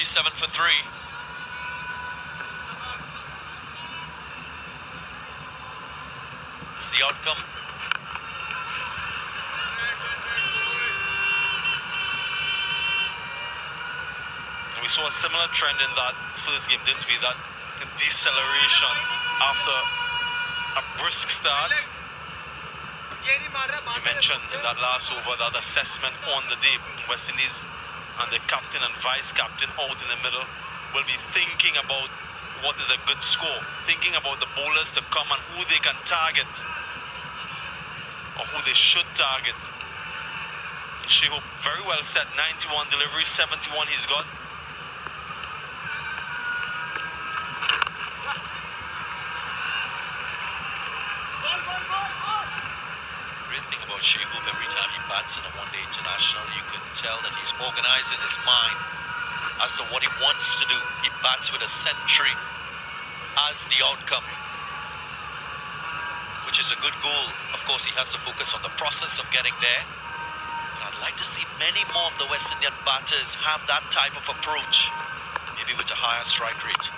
7 for 3. It's the outcome. And we saw a similar trend in that first game, didn't we? That deceleration after a brisk start. You mentioned in that last over that assessment on the day, West Indies and the captain and vice captain out in the middle will be thinking about what is a good score, thinking about the bowlers to come and who they can target or who they should target. Shehu very well set, 91 delivery, 71 he's got. Shehu, every time he bats in a one-day international, you can tell that he's organized in his mind as to what he wants to do. He bats with a century as the outcome, which is a good goal. Of course, he has to focus on the process of getting there. And I'd like to see many more of the West Indian batters have that type of approach, maybe with a higher strike rate.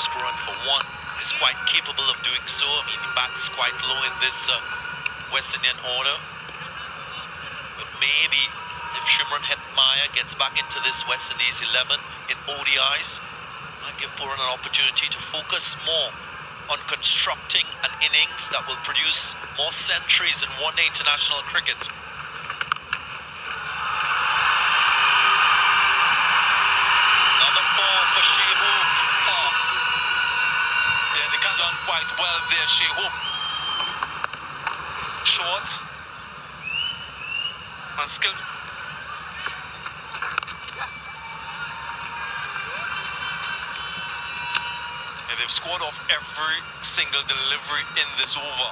Puran for one is quite capable of doing so. I mean, he bats quite low in this West Indian order. But maybe if Shimron Hetmaya gets back into this West Indies 11 in ODIs, might give Puran an opportunity to focus more on constructing an innings that will produce more centuries in one-day international cricket. Another four for Shehu. Done quite well there, Shehu. Short and skilled. And they've scored off every single delivery in this over.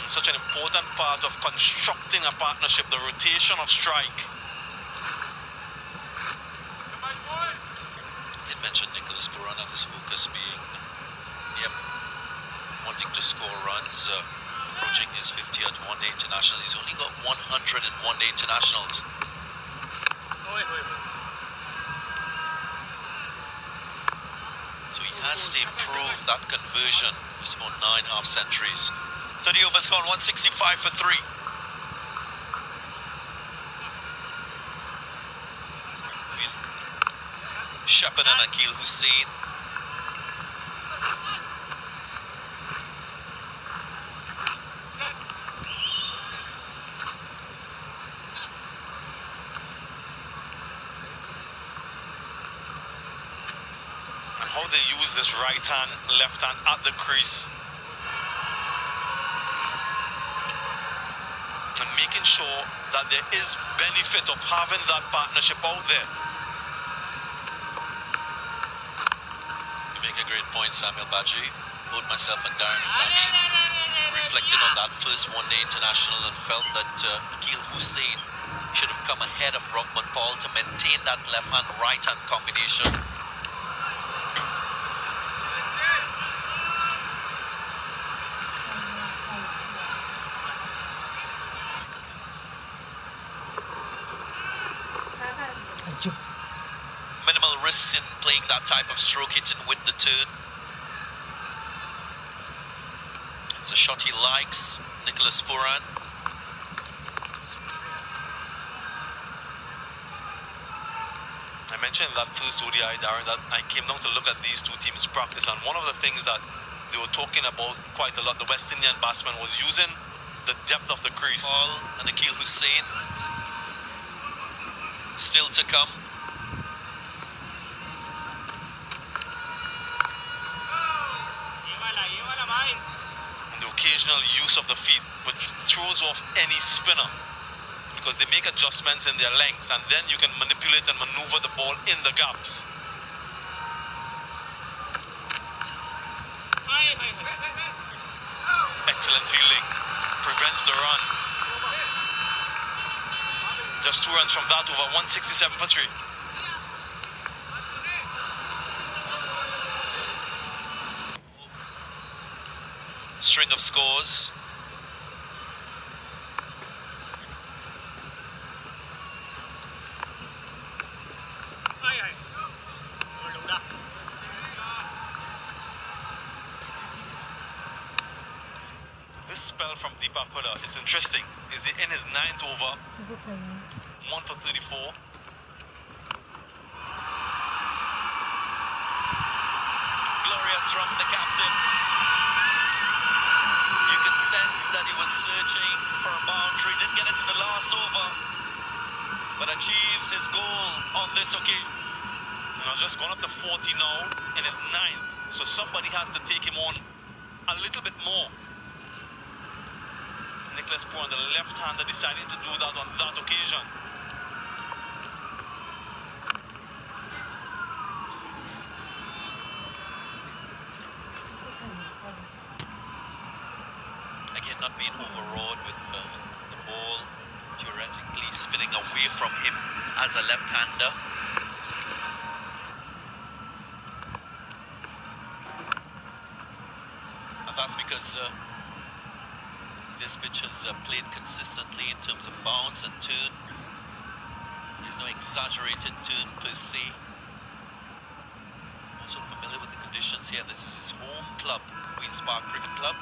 It's such an important part of constructing a partnership, the rotation of strike. I did mention Nicholas Puran and his focus being wanting to score runs, approaching his 50th one-day international. He's only got 100 in one-day internationals. So he has to improve that conversion. Just about 9 half centuries. 30 overs gone, 165 for 3. Shepard and Akil Hussain. How they use this right hand, left hand at the crease. And making sure that there is benefit of having that partnership out there. You make a great point, Samuel Baji. Both myself and Darren Sami reflected on that first one-day international and felt that Akil Hussain should have come ahead of Rahman Paul to maintain that left-hand, right-hand combination. Minimal risks in playing that type of stroke hitting with the turn. It's a shot he likes, Nicholas Puran. I mentioned in that first ODI, Darren, that I came down to look at these two teams practice, and one of the things that they were talking about quite a lot, the West Indian batsman, was using the depth of the crease. Paul and Akil Hussain still to come. And the occasional use of the feet, which throws off any spinner, because they make adjustments in their lengths, and then you can manipulate and maneuver the ball in the gaps. Excellent fielding, prevents the run. Just 2 runs from that over, 167 for 3. String of scores. spell from Deepak Hooda. It's interesting. Is he in his 9th over? 1 for 34. Glorious from the captain. You could sense that he was searching for a boundary. Didn't get it in the last over, but achieves his goal on this occasion. Now just gone up to 40 now in his 9th. So somebody has to take him on a little bit more. Nicholas Poor, the left-hander, deciding to do that on that occasion. Again, not being overawed with the ball theoretically spinning away from him as a left-hander. And that's because this pitch has played consistently in terms of bounce and turn. There's no exaggerated turn per se. Also familiar with the conditions here. This is his home club, Queen's Park Cricket Club.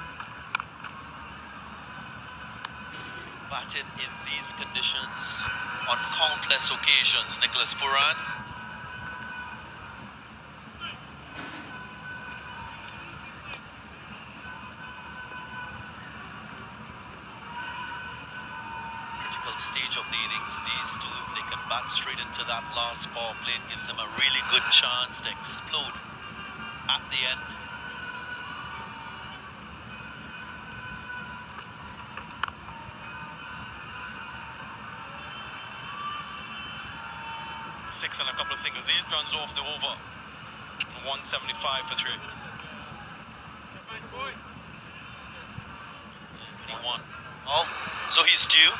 Batted in these conditions on countless occasions, Nicholas Pooran. Critical stage of the innings, these two, if they can bat straight into that last power play, it gives them a really good chance to explode at the end. Six and a couple of singles. 8 runs off the over. 175 for 3. He won. Oh, so he's due.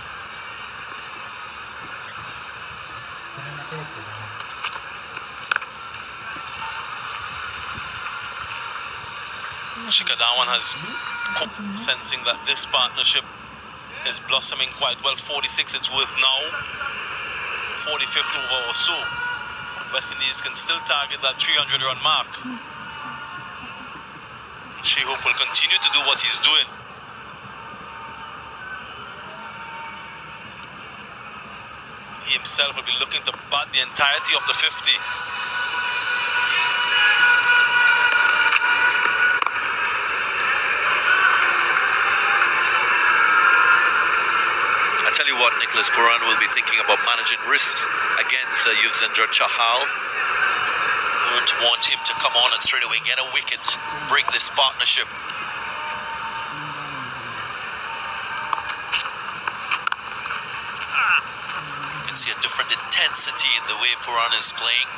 Shikhar Dhawan has sensing that this partnership is blossoming quite well. 46 it's worth now. 45th over or so. West Indies can still target that 300-run mark. Shehop will continue to do what he's doing. He himself will be looking to bat the entirety of the 50. Tell you what, Nicholas Pooran will be thinking about managing risks against Yuzvendra Chahal. Won't want him to come on and straight away get a wicket, break this partnership. You can see a different intensity in the way Pooran is playing,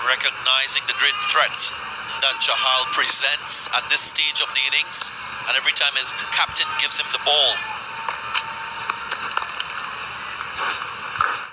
recognizing the great threat that Chahal presents at this stage of the innings, and every time his captain gives him the ball,